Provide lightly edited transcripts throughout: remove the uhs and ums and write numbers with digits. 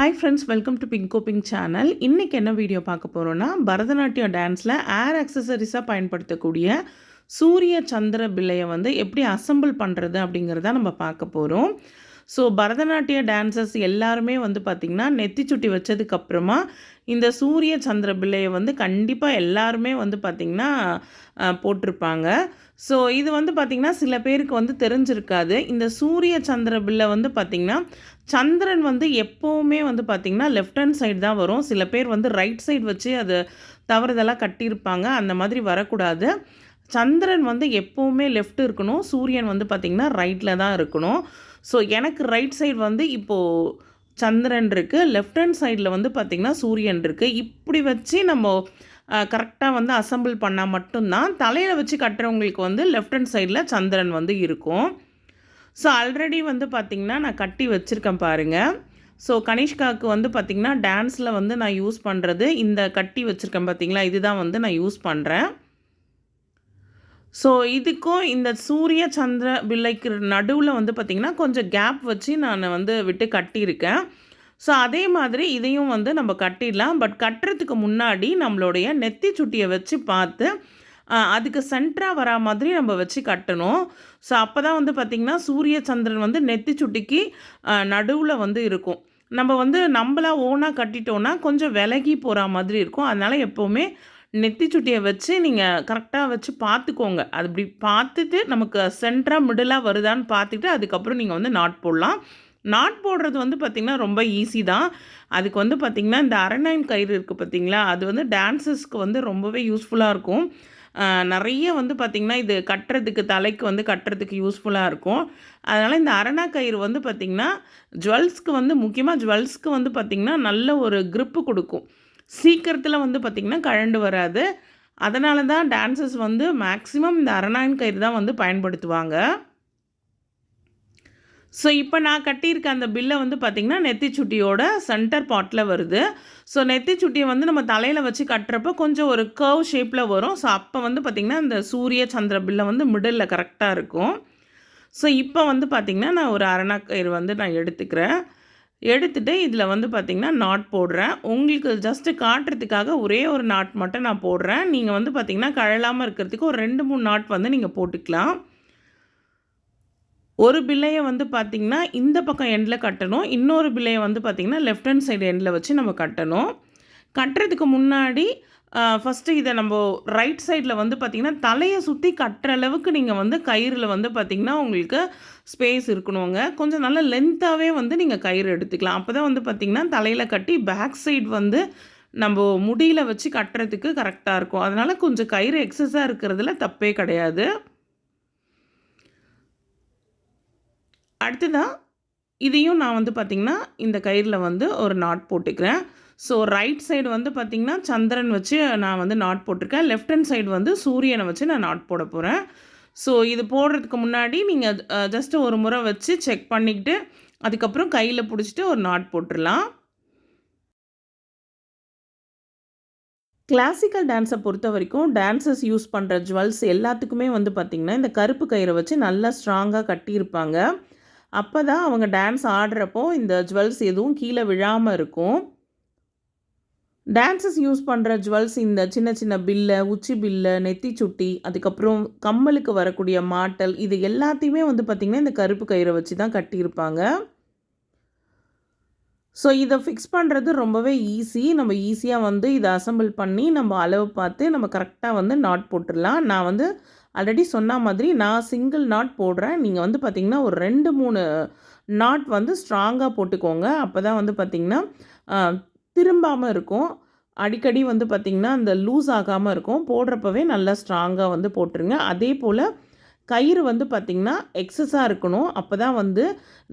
Hi friends, welcome to Bingo pink channel. இன்றைக்கி என்ன video பார்க்க போகிறோன்னா, பரதநாட்டியம் டான்ஸில் ஏர் அக்சசரிஸாக பயன்படுத்தக்கூடிய சூரிய சந்திர பிள்ளையை வந்து எப்படி அசெம்பிள் பண்ணுறது அப்படிங்கிறத நம்ம பார்க்க போகிறோம். ஸோ பரதநாட்டிய டான்சர்ஸ் எல்லாருமே வந்து பார்த்திங்கன்னா நெத்தி சுட்டி வச்சதுக்கப்புறமா இந்த சூரிய சந்திர பிள்ளையை வந்து கண்டிப்பாக எல்லாருமே வந்து பார்த்திங்கன்னா போட்டிருப்பாங்க. ஸோ இது வந்து பார்த்திங்கன்னா சில பேருக்கு வந்து தெரிஞ்சிருக்காது. இந்த சூரிய சந்திர பில்லை வந்து பார்த்திங்கன்னா சந்திரன் வந்து எப்போவுமே வந்து பார்த்திங்கன்னா லெஃப்ட் ஹேண்ட் சைடு தான் வரும். சில பேர் வந்து ரைட் சைடு வச்சு அது தவறுதலாக கட்டியிருப்பாங்க. அந்த மாதிரி வரக்கூடாது. சந்திரன் வந்து எப்போவுமே லெஃப்ட் இருக்கணும், சூரியன் வந்து பார்த்திங்கன்னா ரைட்டில் தான் இருக்கணும். ஸோ எனக்கு ரைட் சைடு வந்து இப்போது சந்திரன் இருக்குது, லெஃப்ட் ஹேண்ட் சைடில் வந்து பார்த்திங்கன்னா சூரியன் இருக்குது. இப்படி வச்சு நம்ம கரெக்டாக வந்து அசெம்பிள் பண்ணால் மட்டும்தான் தலையில் வச்சு கட்டுறவங்களுக்கு வந்து லெஃப்ட் ஹேண்ட் சைடில் சந்திரன் வந்து இருக்கும். ஸோ ஆல்ரெடி வந்து பார்த்திங்கன்னா நான் கட்டி வச்சுருக்கேன் பாருங்கள். ஸோ கனிஷ்காவுக்கு வந்து பார்த்திங்கன்னா டான்ஸில் வந்து நான் யூஸ் பண்ணுறது இந்த கட்டி வச்சுருக்கேன் பார்த்திங்களா, இதுதான் வந்து நான் யூஸ் பண்ணுறேன். ஸோ இதுக்கும் இந்த சூரிய சந்திர பிள்ளைக்கு நடுவில் வந்து பார்த்திங்கன்னா கொஞ்சம் கேப் வச்சு நான் வந்து விட்டு கட்டியிருக்கேன். ஸோ அதே மாதிரி இதையும் வந்து நம்ம கட்டிடலாம். பட் கட்டுறதுக்கு முன்னாடி நம்மளுடைய நெத்தி சுட்டியை வச்சு பார்த்து அதுக்கு சென்டராக வரா மாதிரி நம்ம வச்சு கட்டணும். ஸோ அப்போ தான் வந்து பார்த்திங்கன்னா சூரிய சந்திரன் வந்து நெத்தி சுட்டிக்கு நடுவில் வந்து இருக்கும். நம்ம வந்து நம்மளா ஓனாக கட்டிட்டோன்னா கொஞ்சம் விலகி போகிற மாதிரி இருக்கும். அதனால் எப்போவுமே நெத்தி சுட்டியை வச்சு நீங்கள் கரெக்டாக வச்சு பார்த்துக்கோங்க. அது இப்படி பார்த்துட்டு நமக்கு சென்டராக மிடிலாக வருதான்னு பார்த்துட்டு அதுக்கப்புறம் நீங்கள் வந்து நாட் போடலாம். நாட் போடுறது வந்து பார்த்திங்கன்னா ரொம்ப ஈஸி தான். அதுக்கு வந்து பார்த்திங்கன்னா இந்த அரநாயின் கயிறு இருக்குது பார்த்திங்களா, அது வந்து டான்ஸர்ஸ்க்கு வந்து ரொம்பவே யூஸ்ஃபுல்லாக இருக்கும். நிறைய வந்து பார்த்திங்கன்னா இது கட்டுறதுக்கு தலைக்கு வந்து கட்டுறதுக்கு யூஸ்ஃபுல்லாக இருக்கும். அதனால் இந்த அரணா கயிறு வந்து பார்த்திங்கன்னா ஜுவல்ஸ்க்கு வந்து முக்கியமாக ஜுவல்ஸ்க்கு வந்து பார்த்திங்கன்னா நல்ல ஒரு க்ரிப்பு கொடுக்கும். சீக்கிரத்தில் வந்து பார்த்திங்கன்னா கழண்டு வராது. அதனால தான் டான்ஸர்ஸ் வந்து மேக்ஸிமம் இந்த அரநாயின் கயிறு தான் வந்து பயன்படுத்துவாங்க. ஸோ இப்போ நான் கட்டியிருக்க அந்த பில்லை வந்து பார்த்திங்கன்னா நெத்தி சுட்டியோட சென்டர் பார்ட்டில் வருது. ஸோ நெத்தி சுட்டியை வந்து நம்ம தலையில் வச்சு கட்டுறப்போ கொஞ்சம் ஒரு கர்வ் ஷேப்பில் வரும். ஸோ அப்போ வந்து பார்த்திங்கன்னா இந்த சூரிய சந்திர பில்லை வந்து மிடில் கரெக்டாக இருக்கும். ஸோ இப்போ வந்து பார்த்திங்கன்னா நான் ஒரு அரணாக்கயிறு வந்து நான் எடுத்துக்கிறேன். எடுத்துகிட்டு இதில் வந்து பார்த்திங்கன்னா நாட் போடுறேன். உங்களுக்கு ஜஸ்ட்டு காட்டுறதுக்காக ஒரே ஒரு நாட் மட்டும் நான் போடுறேன். நீங்கள் வந்து பார்த்திங்கன்னா கழலாமல் இருக்கிறதுக்கு ஒரு 2-3 நாட் வந்து நீங்கள் போட்டுக்கலாம். ஒரு பில்லையை வந்து பார்த்திங்கன்னா இந்த பக்கம் எண்டில் கட்டணும், இன்னொரு பில்லையை வந்து பார்த்திங்கன்னா லெஃப்ட் ஹேண்ட் சைடு எண்டில் வச்சு நம்ம கட்டணும். கட்டுறதுக்கு முன்னாடி ஃபஸ்ட்டு இதை நம்ம ரைட் சைடில் வந்து பார்த்திங்கன்னா தலையை சுற்றி கட்டுற அளவுக்கு நீங்கள் வந்து கயிறில் வந்து பார்த்திங்கன்னா உங்களுக்கு ஸ்பேஸ் இருக்கணுங்க. கொஞ்சம் நல்லா லென்த்தாகவே வந்து நீங்கள் கயிறு எடுத்துக்கலாம். அப்போ தான் வந்து பார்த்திங்கன்னா தலையில் கட்டி பேக் சைடு வந்து நம்ம முடியில் வச்சு கட்டுறதுக்கு கரெக்டாக இருக்கும். அதனால் கொஞ்சம் கயிறு எக்ஸஸாக இருக்கிறதுல தப்பே கிடையாது. அடுத்ததாக இதையும் நான் வந்து பார்த்திங்கன்னா இந்த கயிறில் வந்து ஒரு நாட் போட்டுக்கிறேன். ஸோ ரைட் சைடு வந்து பார்த்திங்கன்னா சந்திரன் வச்சு நான் வந்து நாட் போட்டிருக்கேன். லெஃப்ட் ஹேண்ட் சைடு வந்து சூரியனை வச்சு நான் நாட் போட போகிறேன். ஸோ இது போடுறதுக்கு முன்னாடி நீங்கள் ஜஸ்ட்டு ஒரு முறை வச்சு செக் பண்ணிக்கிட்டு அதுக்கப்புறம் கையில் பிடிச்சிட்டு ஒரு நாட் போட்டுடலாம். கிளாசிக்கல் டான்ஸை பொறுத்த வரைக்கும் டான்ஸர்ஸ் யூஸ் பண்ணுற ஜுவல்ஸ் எல்லாத்துக்குமே வந்து பார்த்திங்கன்னா இந்த கருப்பு கயிறை வச்சு நல்லா ஸ்ட்ராங்காக கட்டியிருப்பாங்க. அப்போ தான் அவங்க டான்ஸ் ஆடுறப்போ இந்த ஜுவல்ஸ் எதுவும் கீழே விழாமல் இருக்கும். டான்ஸஸ் யூஸ் பண்ணுற ஜுவல்ஸ் இந்த சின்ன சின்ன பில்லை, உச்சி பில்லை, நெத்தி சுட்டி, அதுக்கப்புறம் கம்மலுக்கு வரக்கூடிய மாட்டல், இது எல்லாத்தையுமே வந்து பார்த்திங்கன்னா இந்த கருப்பு கயிறை வச்சு தான் கட்டியிருப்பாங்க. ஸோ இதை ஃபிக்ஸ் பண்ணுறது ரொம்பவே ஈஸி. நம்ம ஈஸியாக வந்து இதை அசெம்பிள் பண்ணி நம்ம அளவு பார்த்து நம்ம கரெக்டாக வந்து நாட் போட்டுடலாம். நான் வந்து ஆல்ரெடி சொன்ன மாதிரி நான் சிங்கிள் நாட் போடுறேன். நீங்கள் வந்து பார்த்திங்கன்னா ஒரு 2-3 நாட் வந்து ஸ்ட்ராங்காக போட்டுக்கோங்க. அப்போ தான் வந்து பார்த்திங்கன்னா திரும்பாமல் இருக்கும். அடிக்கடி வந்து பார்த்திங்கன்னா அந்த லூஸ் ஆகாமல் இருக்கும். போடுறப்பவே நல்லா ஸ்ட்ராங்காக வந்து போட்டுருங்க. அதே போல் கயிறு வந்து பார்த்திங்கன்னா எக்ஸஸாக இருக்கணும். அப்போ தான் வந்து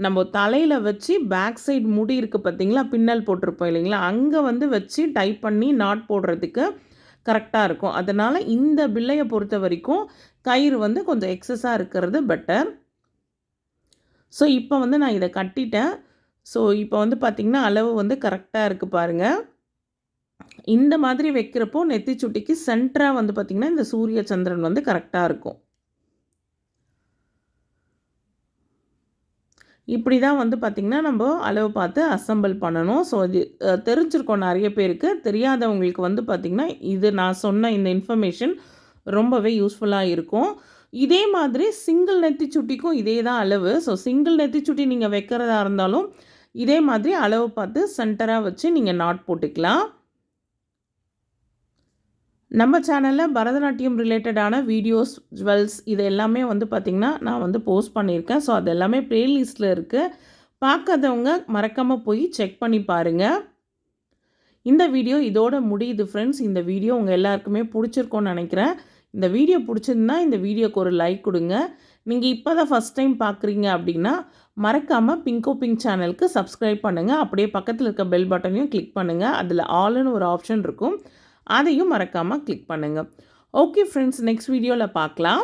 நம்ம தலையில் வச்சு பேக் சைடு முடி இருக்குது பார்த்திங்களா, பின்னல் போட்டிருப்போம் இல்லைங்களா, அங்கே வந்து வச்சு டைப் பண்ணி நாட் போடுறதுக்கு கரெக்டாக இருக்கும். அதனால் இந்த பில்லையை பொறுத்த வரைக்கும் கயிறு வந்து கொஞ்சம் எக்ஸஸாக இருக்கிறது பெட்டர். ஸோ இப்போ வந்து நான் இதை கட்டிட்டேன். ஸோ இப்போ வந்து பார்த்திங்கன்னா அளவு வந்து கரெக்டாக இருக்குது பாருங்கள். இந்த மாதிரி வைக்கிறப்போ நெத்தி சுட்டிக்கு சென்டராக வந்து பார்த்திங்கன்னா இந்த சூரிய சந்திரன் வந்து கரெக்டாக இருக்கும். இப்படி தான் வந்து பார்த்திங்கன்னா நம்ம அளவு பார்த்து அசெம்பிள் பண்ணணும். ஸோ இது தெரிஞ்சிருக்கும் நிறைய பேருக்கு. தெரியாதவங்களுக்கு வந்து பார்த்திங்கன்னா இது நான் சொன்ன இந்த இன்ஃபர்மேஷன் ரொம்பவே யூஸ்ஃபுல்லாக இருக்கும். இதே மாதிரி சிங்கிள் நெத்திச்சுட்டிக்கும் இதே தான் அளவு. ஸோ சிங்கிள் நெத்திச்சுட்டி நீங்கள் வைக்கிறதா இருந்தாலும் இதே மாதிரி அளவு பார்த்து சென்டராக வச்சு நீங்கள் நாட் போட்டுக்கலாம். நம்ம சேனலில் பரதநாட்டியம் ரிலேட்டடான வீடியோஸ், ஜுவல்ஸ் இது எல்லாமே வந்து பார்த்திங்கன்னா நான் வந்து போஸ்ட் பண்ணியிருக்கேன். ஸோ அது எல்லாமே ப்ளேலிஸ்ட்டில் இருக்குது. பார்க்காதவங்க மறக்காமல் போய் செக் பண்ணி பாருங்கள். இந்த வீடியோ இதோட முடியுது ஃப்ரெண்ட்ஸ். இந்த வீடியோ உங்கள் எல்லாருக்குமே பிடிச்சிருக்கோன்னு நினைக்கிறேன். இந்த வீடியோ பிடிச்சிருந்தா இந்த வீடியோக்கு ஒரு லைக் கொடுங்க. நீங்கள் இப்போ தான் ஃபஸ்ட் டைம் பார்க்குறீங்க அப்படின்னா மறக்காமல் பிங்கோ பிங்க் சேனலுக்கு சப்ஸ்கிரைப் பண்ணுங்கள். அப்படியே பக்கத்தில் இருக்க பெல் பட்டனையும் கிளிக் பண்ணுங்கள். அதில் ஆல்னு ஒரு ஆப்ஷன் இருக்கும். அதையும் மறக்காமல் கிளிக் பண்ணுங்கள். ஓகே ஃப்ரெண்ட்ஸ், நெக்ஸ்ட் வீடியோவில் பார்க்கலாம்.